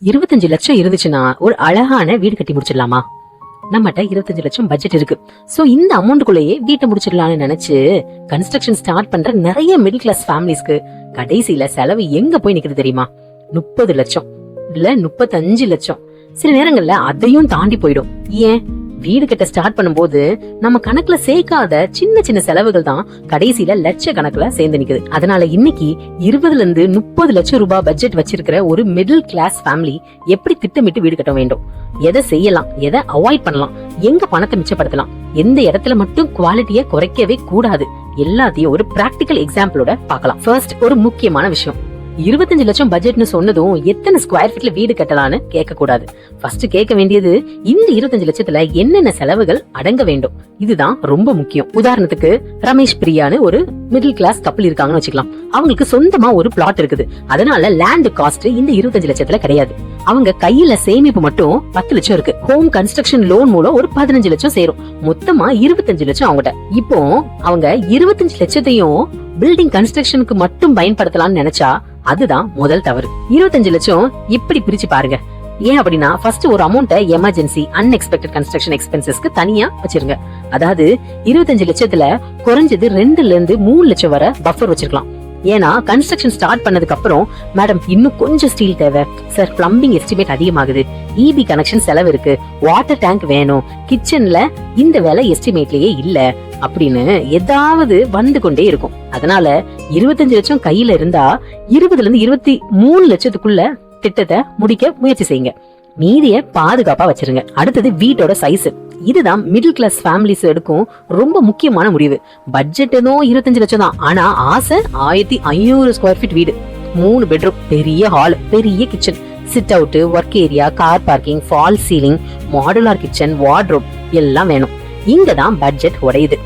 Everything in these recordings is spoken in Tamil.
25 லட்சம் இருந்துச்சுன்னா ஒரு அழகான வீடு கட்டி முடிச்சிடலாமா? நம்மகிட்ட 25 லட்சம் பட்ஜெட் இருக்கு. சோ இந்த அமௌண்ட்டுக்குள்ளேயே வீட்டை முடிச்சிடலாம்னு நினைச்சு கன்ஸ்ட்ரக்ஷன் ஸ்டார்ட் பண்ற நிறைய மிடில் கிளாஸ் ஃபேமிலிஸ்க்கு கடைசியில செலவு எங்க போய் நிக்குது தெரியுமா? 30 லட்சம் இல்ல 35 லட்சம். சில நேரங்கள்ல அதையும் தாண்டி போயிடும். ஏன்? வீடு கட்ட ஸ்டார்ட் பண்ணும்போது நம்ம கணக்குல சேர்க்காத சின்ன சின்ன செலவுகள் தான் கடைசியில லட்ச கணக்குல சேர்ந்து நிக்குது. அதனால இன்னைக்கு 20 இருந்து 30 லட்சம் ரூபாய் பட்ஜெட் வச்சிருக்கிற ஒரு மிடில் கிளாஸ் ஃபேமிலி எப்படி திட்டமிட்டு வீடு கட்ட வேண்டும், எதை செய்யலாம், எதை அவாய்ட் பண்ணலாம், எங்க பணத்தை மிச்சப்படுத்தலாம், எந்த இடத்துல மட்டும் குவாலிட்டியை குறைக்கவே கூடாது, எல்லாத்தையும் ஒரு பிராக்டிக்கல் எக்ஸாம்பிளோட பார்க்கலாம். ஃபர்ஸ்ட், ஒரு முக்கியமான விஷயம், 25 லட்சம் பட்ஜெட்னு சொன்னதும் எத்தனை ஸ்கொயர் ஃபீட்ல வீடு கட்டலான்னு கேட்க கூடாது. ஃபர்ஸ்ட் கேட்க வேண்டியது, இந்த 25 லட்சத்துல என்னென்ன செலவுகள் அடங்க வேண்டும், இதுதான் ரொம்ப முக்கியம். உதாரணத்துக்கு ரமேஷ் பிரியான்னு ஒரு மிடில் கிளாஸ் கப்பல் இருக்காங்கன்னு வச்சுக்கலாம். அவங்களுக்கு சொந்தமா ஒரு பிளாட் இருக்குது. அதனால லேண்ட் காஸ்ட் இந்த 25 லட்சத்துல கிடையாது. அவங்க கையில சேமிப்பு மட்டும் 10 லட்சம் இருக்கு. ஹோம் கன்ஸ்ட்ரக்ஷன் லோன் மூலம் ஒரு 15 லட்சம் சேரும். மொத்தமா 25 லட்சம் அவங்ககிட்ட. இப்போ அவங்க 25 லட்சத்தையும் பில்டிங் கன்ஸ்ட்ரக்ஷனுக்கு மட்டும் பயன்படுத்தலாம்னு நினைச்சா அதுதான் முதல் தவறு. 25 லட்சம் இப்படி பிரிச்சு பாருங்க. ஏன் அப்படின்னா, ஃபர்ஸ்ட் ஒரு அமௌண்ட்டை எமர்ஜென்சி அன்எக்ஸ்பெக்டட் கன்ஸ்ட்ரக்ஷன் எக்ஸ்பென்சஸ்க்கு தனியா வச்சிருங்க. அதாவது 25 லட்சத்துல குறைஞ்சது 2 இருந்து 3 லட்சம் வரை பஃபர் வச்சிருக்கலாம். ஏன்னா கன்ஸ்ட்ரக்ஷன் ஸ்டார்ட் பண்ணதுக்கு அப்புறம், மேடம் இன்னும் கொஞ்சம் ஸ்டீல் தேவை சார், பிளம்பிங் எஸ்டிமேட் அதிகமாகுது, இபி கனெக்ஷன் செலவு இருக்கு, வாட்டர் டேங்க் வேணும், கிச்சன்ல இந்த வேலை எஸ்டிமேட்லயே இல்ல அப்படின்னு ஏதாவது வந்து கொண்டே இருக்கும். அதனால 25 லட்சம் கையில இருந்தா 20 இருந்து 23 லட்சத்துக்குள்ள திட்டத்தை முடிக்க முயற்சி செய்யுங்க. மீதிய பாதுகாப்பா வச்சிருங்க. அடுத்தது வீட்டோட சைஸ். இதுதான் மிடில் கிளாஸ் ஃபேமிலிஸ் எடுக்கும் ரொம்ப முக்கியமான முடிவு. பட்ஜெட் ஏதோ 25 லட்சம் தான், ஆனா ஆசை 1500 ஸ்கொயர் ஃபீட் வீடு, 3 பெட்ரூம், பெரிய ஹால், பெரிய kitchen, sit out, work area, car parking, fall ceiling, modular kitchen, wardrobe எல்லாம் வேணும். இங்கதான் பட்ஜெட் உடையுது.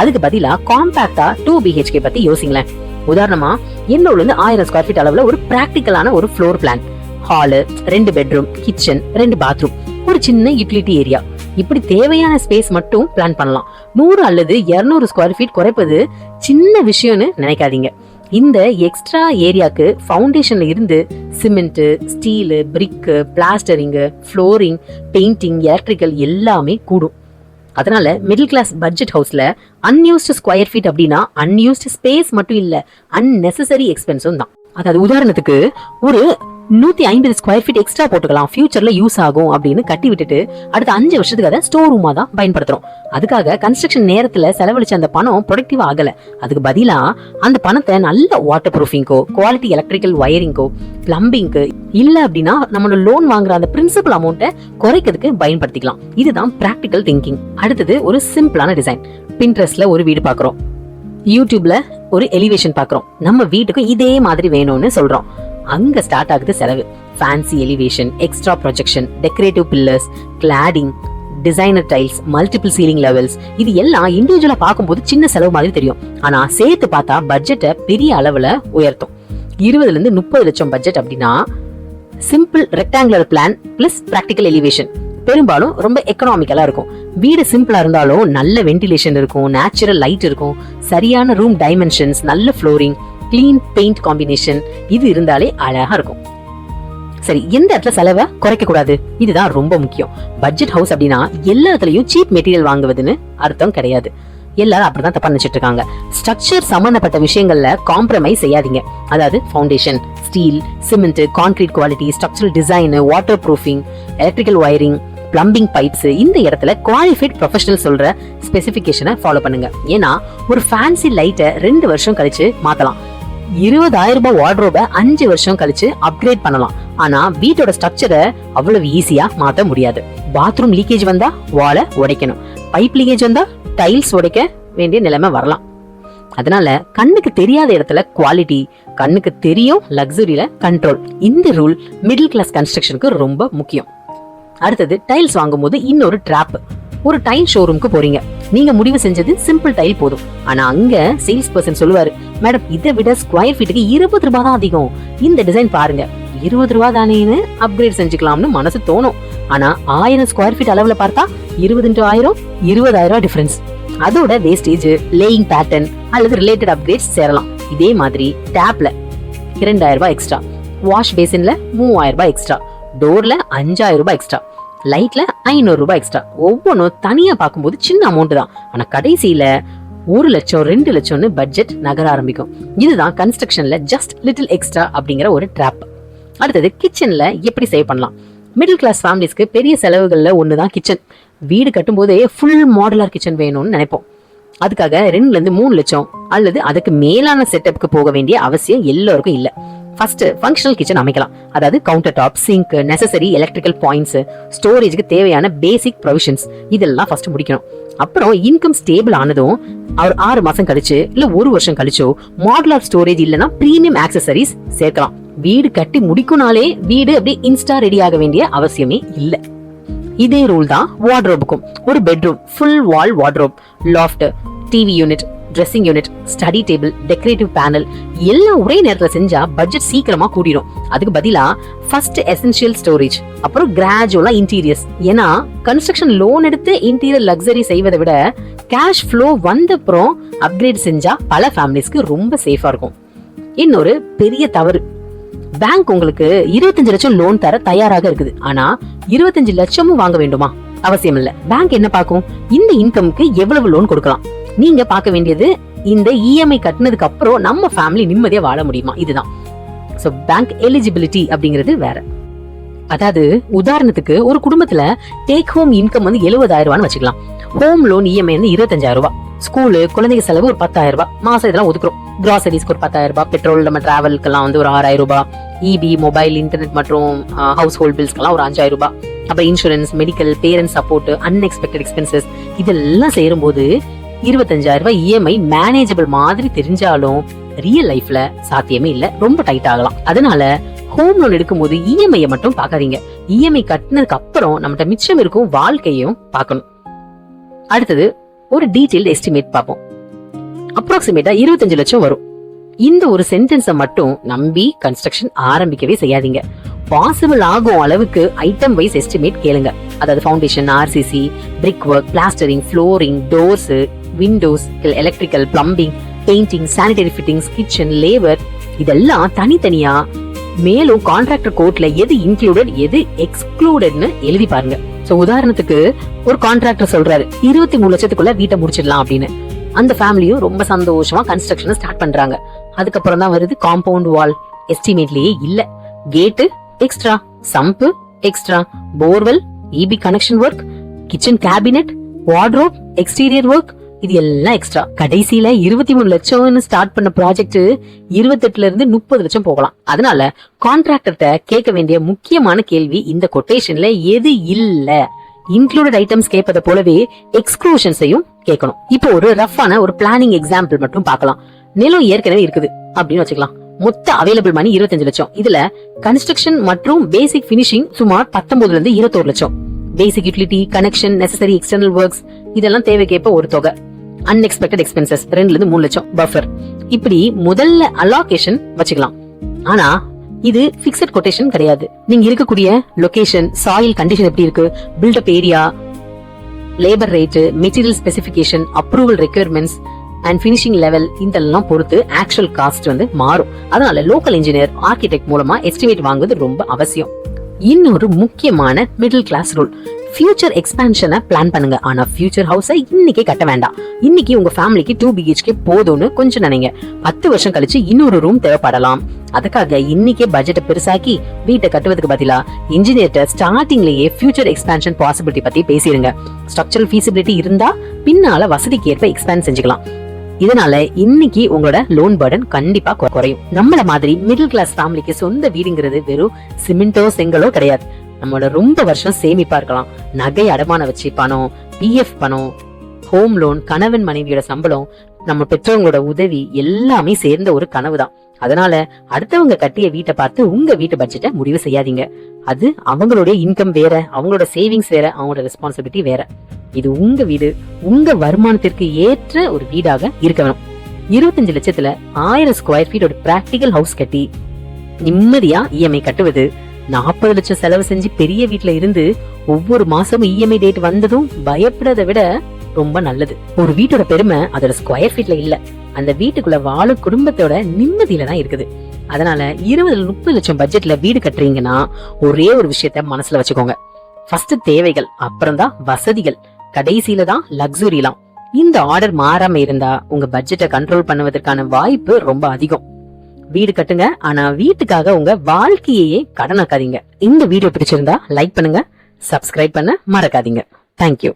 அதுக்கு பதிலா காம்பாக்டா 2 BHK பத்தி யோசிங்களேன். உதாரணமா, என்னோட 1000 ஸ்கொயர் ஃபீட் அளவுல ஒரு பிராக்டிக்கலான ஒரு floor plan, hall, 2 bedroom, kitchen, 2 bathroom, ஒரு சின்ன யூட்டிலிட்டி ஏரியா, இப்படி தேவையான ஸ்பேஸ் மட்டும் பிளான் பண்ணலாம். 100 அல்லது 200 ஸ்கொயர் ஃபீட் குறைப்பது சின்ன விஷயம்னு நினைக்காதீங்க. இந்த எக்ஸ்ட்ரா ஏரியாக்கு ஃபவுண்டேஷன்ல இருந்து சிமெண்ட், ஸ்டீல், பிரிக், பிளாஸ்டரிங், ஃப்ளோரிங், பெயிண்டிங், எலக்ட்ரிக்கல் எல்லாமே கூடும். அதனால மிடில் கிளாஸ் பட்ஜெட் ஹவுஸ்ல அன்யூஸ்டு ஸ்கொயர் ஃபீட் அப்படின்னா அன்யூஸ்டு ஸ்பேஸ் மட்டும் இல்ல, அன்னெசசரி எக்ஸ்பென்ஸும் தான். அதாவது உதாரணத்துக்கு ஒரு 150 ஸ்கொயர் ஃபீட் எக்ஸ்ட்ரா போட்டுக்கலாம், ஃபியூச்சர்ல யூஸ் ஆகும் அப்படின்னு கட்டி விட்டுட்டு அடுத்த 5 வருஷத்துக்கு அதை ஸ்டோர் ரூமா தான் பயன்படுத்துறோம். அதுக்காக கன்ஸ்ட்ரக்ஷன் நேரத்துல செலவழிச்ச அந்த பணம் ப்ரொடக்டிவா ஆகல. அதுக்கு பதிலா அந்த பணத்தை நல்ல வாட்டர் ப்ரூஃபிங்கோ, குவாலிட்டி எலக்ட்ரிக்கல் வயரிங்கோ, பிளம்பிங்க்கு, இல்ல அப்படின்னா நம்மளோட லோன் வாங்குற அந்த பிரின்சிபல் அமௌண்ட்டை குறைக்கிறதுக்கு பயன்படுத்திக்கலாம். இதுதான் பிராக்டிக்கல் திங்கிங். அடுத்தது ஒரு சிம்பிளான டிசைன். பின்ட்ரெஸ்ட்ல ஒரு வீடு பாக்குறோம், யூடியூப்ல ஒரு எலிவேஷன் பாக்குறோம், நம்ம வீட்டுக்கு இதே மாதிரி வேணும்னு சொல்றோம். அங்க ஸ்டார்ட் ஆகுது செலவு. Fancy elevation, extra projection, decorative pillars, cladding, designer tiles, multiple ceiling levels, இது எல்லாம் இண்டிவிஜுவலா பார்க்கும்போது சின்ன செலவு மாதிரி தெரியும். ஆனா சேர்த்து பார்த்தா பட்ஜெட்டை பெரிய அளவுல உயர்த்தும். 20 இருந்து 30 லட்சம் பட்ஜெட் அப்படின்னா simple rectangular plan plus practical elevation பெரும்பாலும் ரொம்ப எக்கனாமிக்கலா இருக்கும். வீடு சிம்பிளா இருந்தாலும் நல்ல வென்டிலேஷன் இருக்கும், நேச்சுரல் லைட் இருக்கும், சரியான ரூம் டைமென்ஷன்ஸ், நல்ல ஃப்ளோரிங், கிளீன் பெயிண்ட் காம்பினேஷன், இது இருந்தாலே அழகா இருக்கும். சரி, எந்த இடத்துல செலவை குறைக்க கூடாது, இதுதான் ரொம்ப முக்கியம். பட்ஜெட் ஹவுஸ் அப்படின்னா எல்லா இடத்துலயும் சீப் மெட்டீரியல் வாங்குவதுன்னு அர்த்தம் கிடையாது. எல்லாரும் அப்படிதான் தப்பா நினைச்சிட்டு இருக்காங்க. ஸ்ட்ரக்சர் சம்பந்தப்பட்ட விஷயங்கள்ல காம்ப்ரமைஸ் செய்யாதீங்க. அதாவது foundation, steel, cement, concrete quality, structural design, water proofing, electrical wiring, plumbing pipes, இந்த இடத்துல குவாலிஃபைட் ப்ரொஃபஷனல் சொல்ற ஸ்பெசிபிகேஷனை ஃபாலோ பண்ணுங்க. ஏன்னா ஒரு ஃபேன்சி லைட்டை 2 வருஷம் கழிச்சு மாத்தலாம், 20,000 ரூபாய் வார்ட்ரோபை 5 வருஷம் கழிச்சு அப்கிரேட் பண்ணலாம். ஆனா வீட்டோட ஸ்ட்ரக்சரை அவ்வளவு ஈஸியா மாத்த முடியாது. பாத்ரூம் லீக்கேஜ் வந்தா வாலை உடைக்கணும், பைப் லீக்கேஜ் வந்தா டைல்ஸ் உடைக்க வேண்டிய நிலைமை வரலாம். அதனால கண்ணுக்கு தெரியாத இடத்துல குவாலிட்டி, கண்ணுக்கு தெரியும் லக்ஸுரியில கண்ட்ரோல். இந்த ரூல் மிடில் கிளாஸ் கன்ஸ்ட்ரக்ஷனுக்கு ரொம்ப முக்கியம். அடுத்தது டைல்ஸ் வாங்கும் போது இன்னொரு டிராப். ஒரு டைல் ஷோரூம்க்கு போறீங்க, நீங்க முடிவு செஞ்சது சிம்பிள் டைல் போதும். ஆனா அங்க சேல்ஸ் பர்சன் சொல்லுவாரு, மேடம் இதை விட ஸ்கொயர் ஃபீட்டுக்கு 20 ரூபாய் தான் அதிகம், இந்த டிசைன் பாருங்க, 20 ரூபாய் தானேன்னு அப்கிரேட் செஞ்சுக்கலாம்னு மனசு தோணும். ஆனா 1000 ஸ்கொயர் ஃபீட் அளவுல பார்த்தா 20 into 1000 20,000 டிஃபரன்ஸ். அதோட வேஸ்டேஜ், லேயிங் பேட்டர்ன் அல்லது ரிலேட்டட் அப்கிரேட்ஸ் சேரலாம். இதே மாதிரி டேப்ல 2000 ரூபாய் எக்ஸ்ட்ரா, வாஷ் பேசின்ல 3000 ரூபாய் எக்ஸ்ட்ரா, டோர்ல 5000 ரூபாய் எக்ஸ்ட்ரா, லைட்ல 500 ரூபாய் எக்ஸ்ட்ரா. ஒவ்வொன்றும் தனியா பார்க்கும்போது சின்ன அமௌண்ட் தான், ஆனா கடைசியில 1 லட்சம் 2 லட்சம்னு பட்ஜெட் நகர ஆரம்பிக்கும். இதுதான் கன்ஸ்ட்ரக்ஷன்ல ஜஸ்ட் லிட்டில் எக்ஸ்ட்ரா அப்படிங்கிற ஒரு ட்ராப். அடுத்தது கிச்சன்ல எப்படி சேவ் பண்ணலாம். மிடில் கிளாஸ் ஃபேமிலிஸ்க்கு பெரிய செலவுகள்ல ஒண்ணுதான் கிச்சன். வீடு கட்டும் போதே ஃபுல் மாடுலர் கிச்சன் வேணும்னு நினைப்போம். அதுக்காக 2-3 லட்சம் அல்லது அதுக்கு மேலான செட்டப்க்கு போக வேண்டிய அவசியம் எல்லாருக்கும் இல்ல. ஃபர்ஸ்ட் ஃபங்க்ஷனல் கிச்சன் அமைக்கலாம். அதாவது counter top, sink, necessary electrical points, ஸ்டோரேஜ்க்கு தேவையான பேசிக் ப்ரொவிஷன்ஸ் இதெல்லாம் ஃபர்ஸ்ட் முடிக்கணும். அப்புறம் இன்கம் ஸ்டேபிள் ஆனதும் அவர் 6 மாசம் கழிச்சு இல்ல 1 வருஷம் கழிச்சோ மாடுலர் ஸ்டோரேஜ் இல்லனா பிரீமியம் ஆக்சசரிஸ் சேர்க்கலாம். வீடு கட்டி முடிக்கும்னாலே வீடு அப்படியே இன்ஸ்டா ரெடி ஆக வேண்டிய அவசியமே இல்ல. இதே ரூல் தான் வார்ட்ரோபுக்கும். ஒரு bedroom full wall wardrobe, loft, TV unit, dressing unit, study table, decorative panel எல்லாம் ஒரே நேரத்துல செஞ்சா பட்ஜெட் சீக்கிரமா கூடிரும். அதுக்கு பதிலா ஃபர்ஸ்ட் எசென்ஷியல் ஸ்டோரேஜ், அப்புறம் கிராஜுவலா இன்டீரியர்ஸ். ஏன்னா கன்ஸ்ட்ரக்ஷன் லோன் எடுத்து இன்டீரியர் லக்ஸரி செய்வதை விட கேஷ் ஃப்ளோ வந்தப்புறம் அப்கிரேட் செஞ்சா பல ஃபேமிலிஸ்க்கு ரொம்ப சேஃபா இருக்கும். இன்னொரு பெரிய தவறு, பேங்க் உங்களுக்கு 25 லட்சம் லோன் தர தயாராக இருக்குது, ஆனா 25 லட்சமும் வாங்க வேண்டுமா? அவசியம் இல்ல. பேங்க் என்ன பார்க்கும், இந்த இன்கம்க்கு எவ்வளவு லோன் கொடுக்கலாம். நீங்க பார்க்க வேண்டியது இந்த இஎம்ஐ கட்டினதுக்கு அப்புறம் நம்ம ஃபேமிலி நிம்மதியா வாழ முடியுமா, இதுதான். சோ பேங்க் எலிஜிபிலிட்டி அப்படிங்கிறது வேற. அதாவது உதாரணத்துக்கு ஒரு குடும்பத்துல டேக் ஹோம் இன்கம் 70,000 ரூபான்னு வச்சுக்கலாம். ஹோம் லோன் இஎம்ஐ 25,000 ரூபாய், ஸ்கூலு குழந்தைங்க செலவு ஒரு 10,000 ரூபாய், மாசம் இதெல்லாம் ஒதுக்குறோம். கிராசரிஸ்க்கு ஒரு 10,000 ரூபாய், பெட்ரோல் நம்ம டிராவலுக்கெல்லாம் ஒரு 6,000 ரூபாய், இபி, மொபைல், இன்டர்நெட் மற்றும் ஹவுஸ் ஹோல்ட் பில்ஸ்க்கெல்லாம் ஒரு 5,000 ரூபாய். அப்புறம் insurance, medical, parent support, unexpected expenses இதெல்லாம் சேரும் போது 25,000 ரூபாய் இஎம்ஐ மேனேஜபிள் மாதிரி தெரிஞ்சாலும் ரியல் லைஃப்ல சாத்தியமே இல்ல, ரொம்ப டைட் ஆகலாம். அதனால ஹோம் லோன் எடுக்கும் போது இஎம்ஐ மட்டும் பாக்காதீங்க. இஎம்ஐ கட்டினதுக்கு அப்புறம் நம்மகிட்ட மிச்சம் இருக்கும் வாழ்க்கையும் பார்க்கணும். அடுத்தது ஒரு டீடைல்டு எஸ்டிமேட் பார்ப்போம். அப்ராக்சிமேட்டா 25 லட்சம் வரும். இந்த ஒரு சென்டென்ஸை மட்டும் நம்பி கன்ஸ்ட்ரக்ஷன் ஆரம்பிக்கவே செய்யாதீங்க. பாசிபிள் ஆகும் அளவுக்கு ஐட்டம் வைஸ் எஸ்டிமேட் கேளுங்க. அதாவது foundation, RCC, brick work, plastering, flooring, doors, windows, electrical, plumbing, painting, sanitary fittings, kitchen, labour இதெல்லாம் தனித்தனியா மேலும் கான்ட்ராக்டர் கோட்ல எது இன்க்ளூடட் எது எக்ஸ்க்ளூடட்னு எழுதி பாருங்க. சோ உதாரணத்துக்கு ஒரு கான்ட்ராக்டர் சொல்றாரு 23 லட்சத்துக்குள்ள வீட்டை முடிச்சிடலாம் அப்படின்னு. அந்த ஃபேமிலியும் ரொம்ப சந்தோஷமா கன்ஸ்ட்ரக்ஷன் ஸ்டார்ட் பண்றாங்க. அதுக்கப்புறம் தான் வருது காம்பவுண்ட் வால் எஸ்டிமேட்லயே இல்ல, gate extra, sump extra, borewell, EB connection work, kitchen cabinet, wardrobe, exterior work இது எல்லாம் எக்ஸ்ட்ரா. கடைசியில 23 லட்சம்னு ஸ்டார்ட் பண்ண ப்ராஜெக்ட் 28 இருந்து 30 லட்சம் போகலாம். அதனால கான்ட்ராக்டர்கிட்ட கேட்க வேண்டிய முக்கியமான கேள்வி இந்த கொட்டேஷன்ல எது இல்ல. இன்க்ளூடட் ஐட்டம்ஸ் கேட்பதை போலவே எக்ஸ்க்ளூஷன்ஸையும் கேட்கணும். இப்போ ஒரு ரஃப்பான ஒரு பிளானிங் எக்ஸாம்பிள் மட்டும் பார்க்கலாம். நிலம் ஏற்கனவே இருக்குது அப்படின்னு வச்சுக்கலாம். மொத்த அவைலபிள் மணி 25 லட்சம். இதுல கன்ஸ்ட்ரக்ஷன் மற்றும் பேசிக் பினிஷிங் சுமார் 19 இருந்து 21 லட்சம். Basic utility, connection, necessary external works இதெல்லாம் தேவைக்கேற்ப ஒரு தொகை. அன்எக்ஸ்பெக்டட் எக்ஸ்பென்சஸ் 2 இருந்து 3 லட்சம் பஃபர். இப்படி முதல்ல அலோகேஷன் வச்சுக்கலாம். ஆனா இது பிக்ஸட் கொட்டேஷன் கிடையாது. நீங்க இருக்கக்கூடிய லொகேஷன், சாயில் கண்டிஷன் எப்படி இருக்கு, built up area, labour rate, material specification, approval requirements and finishing level இதெல்லாம் பொறுத்து ஆக்சுவல் காஸ்ட் மாறும். அதனால லோக்கல் இன்ஜினியர், ஆர்கிடெக்ட் மூலமா எஸ்டிமேட் வாங்குவது ரொம்ப அவசியம். இன்னொரு முக்கியமான மிடில் கிளாஸ் ரூல், ஃபியூச்சர் எக்ஸ்பான்ஷனை பிளான் பண்ணுங்க. ஆனா ஃபியூச்சர் ஹவுஸை இன்னைக்கே கட்ட வேண்டாம். இன்னைக்கு உங்க ஃபேமிலிக்கு 2 BHK போதும்னு கொஞ்சம் நினைங்க. 10 வருஷம் கழிச்சு இன்னொரு ரூம் தேவைப்படலாம். அதுக்காக இன்னைக்கே பட்ஜெட்டை பெருசாக்கி வீட்டை கட்டுவதுக்கு பதிலா இன்ஜினியர்ட்ட ஸ்டார்டிங்லயே ஃபியூச்சர் எக்ஸ்பான்ஷன் பாசிபிலிட்டி பத்தி பேசிருங்க. ஸ்ட்ரக்சரல் ஃபீசிபிலிட்டி இருந்தா பின்னால வசதிக்கு ஏற்ப எக்ஸ்பேண்ட் செஞ்சுக்கலாம். இதனால இன்னைக்கு உங்களோட லோன் பர்டன் கண்டிப்பா குறையும். நம்மள மாதிரி மிடில் கிளாஸ் ஃபேமிலிக்கு சொந்த வீடுங்கிறது வெறும் சிமெண்டோ செங்கலோ கிடையாது. நம்மளோட ரொம்ப வருஷம் சேமிப்பா இருக்கலாம். நகை அடமான வச்சு பணம், பிஎஃப் பணம், ஹோம் லோன், கணவன் மனைவியோட சம்பளம், நம்ம பெற்றவங்களோட உதவி எல்லாமே சேர்ந்த ஒரு கனவு தான். அதனால அடுத்தவங்க கட்டிய வீட்டை பார்த்து உங்க வீட்டு பட்ஜெட்டை முடிவு செய்யாதீங்க. அது அவங்களுடைய இன்கம் வேற, அவங்களோட சேவிங்ஸ் வேற, அவங்களோட ரெஸ்பான்சிபிலிட்டி வேற. இது உங்க வீடு, உங்க வருமானத்திற்கு ஏற்ற ஒரு வீடாக இருக்க வேணும். 25 லட்சத்துல 1000 ஸ்கொயர் ஃபீட் ஒரு பிராக்டிகல் ஹவுஸ் கட்டி நிம்மதியா இஎம்ஐ கட்டுவது 40 லட்சம் செலவு செஞ்சு பெரிய வீட்டுல இருந்து ஒவ்வொரு மாசமும் இஎம்ஐ டேட் வந்ததும் பயப்படுறதை விட ரொம்ப நல்லது. ஒரு வீட்டோட பெருமை அதோட ஸ்கொயர் ஃபீட்ல இல்ல, அந்த வீட்டுக்குள்ள வாழும் குடும்பத்தோட நிம்மதியில தான் இருக்குது. அதனால 20-30 லட்சம் பட்ஜெட்ல வீடு கட்டுறீங்கன்னா ஒரே ஒரு விஷயத்த மனசுல வச்சுக்கோங்க. ஃபர்ஸ்ட் தேவைகள், அப்புறம் தான் வசதிகள், கடைசியில தான் லக்ஸுரிலாம். இந்த ஆர்டர் மாறாம இருந்தா உங்க பட்ஜெட்டை கண்ட்ரோல் பண்ணுவதற்கான வாய்ப்பு ரொம்ப அதிகம். வீடு கட்டுங்க, ஆனா வீட்டுக்காக உங்க வாழ்க்கையே கடனாக்காதீங்க. இந்த வீடியோ பிடிச்சிருந்தா லைக் பண்ணுங்க, சப்ஸ்கிரைப் பண்ண மறக்காதீங்க. தேங்க்யூ.